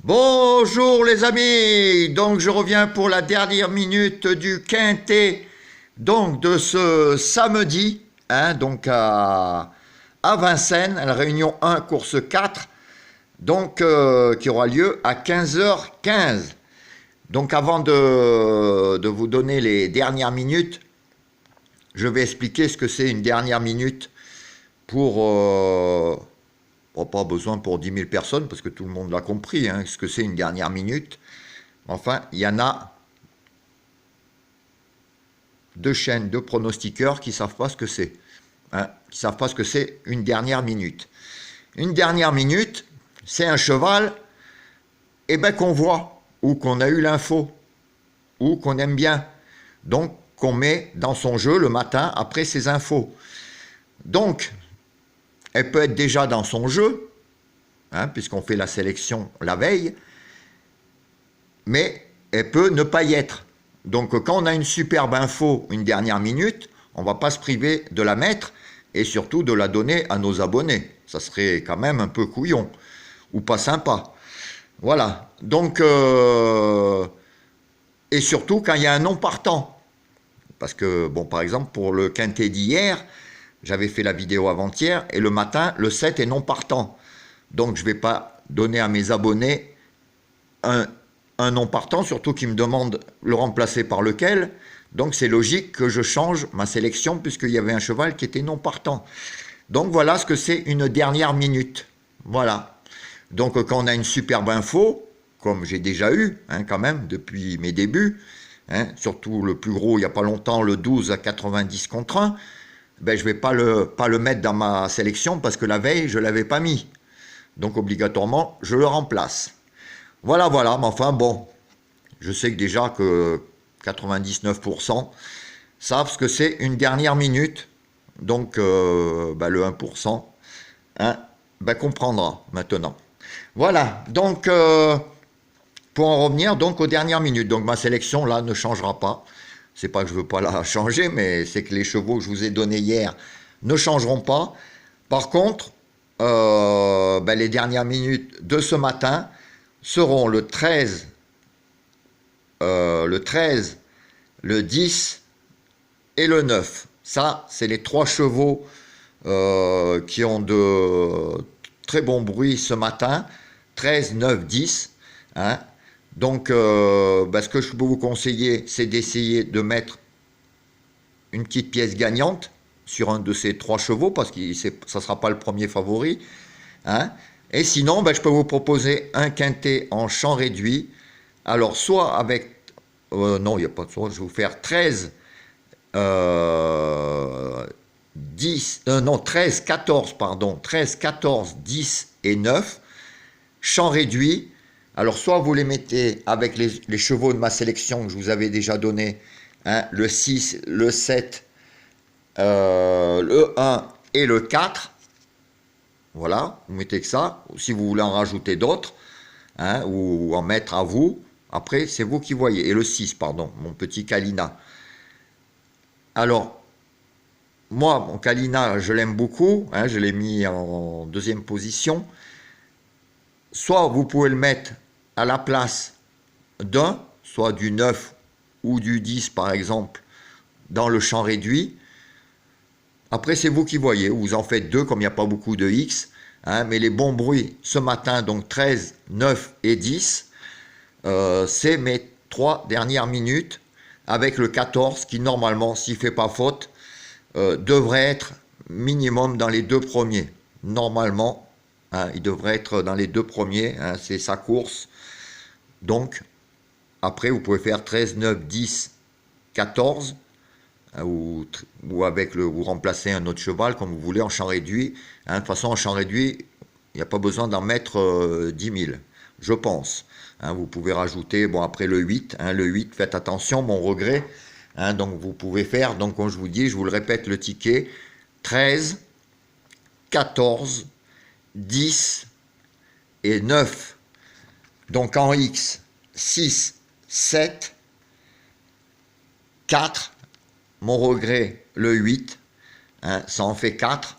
Bonjour les amis, donc je reviens pour la dernière minute du quintet donc de ce samedi, donc à Vincennes, à la réunion 1, course 4, donc qui aura lieu à 15h15. Donc avant de vous donner les dernières minutes, je vais expliquer ce que c'est une dernière minute pour... pas besoin pour 10 000 personnes, parce que tout le monde l'a compris, ce que c'est une dernière minute. Enfin, il y en a deux chaînes de pronostiqueurs qui ne savent pas ce que c'est. Qui ne savent pas ce que c'est une dernière minute. Une dernière minute, c'est un cheval qu'on voit, ou qu'on a eu l'info, ou qu'on aime bien. Donc, qu'on met dans son jeu le matin après ses infos. Donc, elle peut être déjà dans son jeu, puisqu'on fait la sélection la veille, mais elle peut ne pas y être. Donc quand on a une superbe info, une dernière minute, on ne va pas se priver de la mettre et surtout de la donner à nos abonnés. Ça serait quand même un peu couillon ou pas sympa. Voilà. Donc, et surtout quand il y a un non partant. Parce que, bon, par exemple, pour le quintet d'hier, j'avais fait la vidéo avant-hier et le matin, le 7 est non partant. Donc je ne vais pas donner à mes abonnés un non partant, surtout qu'ils me demandent le remplacer par lequel. Donc c'est logique que je change ma sélection puisqu'il y avait un cheval qui était non partant. Donc voilà ce que c'est une dernière minute. Voilà. Donc quand on a une superbe info, comme j'ai déjà eu quand même depuis mes débuts, surtout le plus gros il n'y a pas longtemps, le 12 à 90 contre 1, je ne vais pas le mettre dans ma sélection parce que la veille je ne l'avais pas mis. Donc obligatoirement je le remplace. Voilà, mais enfin bon, je sais que déjà que 99% savent ce que c'est une dernière minute, donc le 1% comprendra maintenant. Voilà, donc pour en revenir donc aux dernières minutes, donc ma sélection là ne changera pas. C'est pas que je veux pas la changer, mais c'est que les chevaux que je vous ai donnés hier ne changeront pas. Par contre, les dernières minutes de ce matin seront le 13, le 10 et le 9. Ça, c'est les trois chevaux qui ont de très bons bruits ce matin. 13, 9, 10. Donc, ce que je peux vous conseiller, c'est d'essayer de mettre une petite pièce gagnante sur un de ces trois chevaux, parce que ça ne sera pas le premier favori. Et sinon, je peux vous proposer un quintet en champ réduit. Alors, soit avec... non, il n'y a pas de soit, je vais vous faire 13, 13, 14, pardon. 13, 14, 10 et 9. Champ réduit. Alors, soit vous les mettez avec les chevaux de ma sélection que je vous avais déjà donné, le 6, le 7, le 1 et le 4. Voilà, vous mettez que ça. Si vous voulez en rajouter d'autres, ou en mettre à vous, après c'est vous qui voyez. Et le 6, pardon, mon petit Kalina. Alors, moi, mon Kalina, je l'aime beaucoup, je l'ai mis en deuxième position. Soit vous pouvez le mettre à la place d'un, soit du 9 ou du 10 par exemple, dans le champ réduit. Après, c'est vous qui voyez. Vous en faites deux, comme il n'y a pas beaucoup de X. Mais les bons bruits ce matin, donc 13, 9 et 10, c'est mes trois dernières minutes, avec le 14 qui, normalement, s'il ne fait pas faute, devrait être minimum dans les deux premiers. Normalement, il devrait être dans les deux premiers. C'est sa course. Donc, après, vous pouvez faire 13, 9, 10, 14. Ou avec vous remplacez un autre cheval comme vous voulez en champ réduit. De toute façon, en champ réduit, il n'y a pas besoin d'en mettre 10 000, je pense. Vous pouvez rajouter, bon, après le 8, le 8, faites attention, mon regret. Donc vous pouvez faire, donc comme je vous dis, je vous le répète, le ticket 13, 14, 10 et 9. Donc en X, 6, 7, 4, mon regret, le 8, ça en fait 4,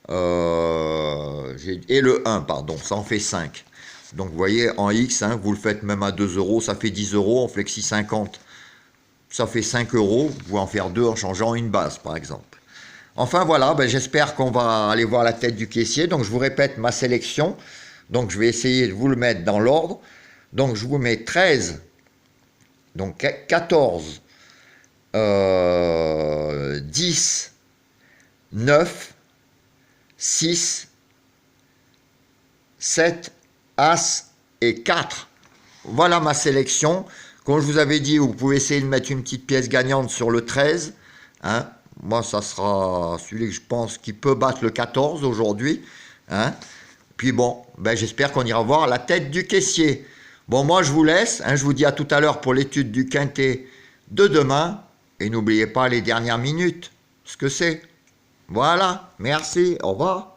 et le 1, pardon, ça en fait 5. Donc vous voyez, en X, hein, vous le faites même à 2 euros, ça fait 10 euros, en flexi 50, ça fait 5 euros, vous pouvez en faire 2 en changeant une base par exemple. Enfin voilà, ben, j'espère qu'on va aller voir la tête du caissier. Donc je vous répète ma sélection, donc je vais essayer de vous le mettre dans l'ordre. Donc je vous mets 13, donc 14, 10, 9, 6, 7, As et 4. Voilà ma sélection. Comme je vous avais dit, vous pouvez essayer de mettre une petite pièce gagnante sur le 13. Hein. Moi, ça sera celui que je pense qui peut battre le 14 aujourd'hui. Hein. Puis bon, ben, j'espère qu'on ira voir la tête du caissier. Bon, moi, je vous laisse. Hein, je vous dis à tout à l'heure pour l'étude du quintet de demain. Et n'oubliez pas les dernières minutes, ce que c'est. Voilà, merci, au revoir.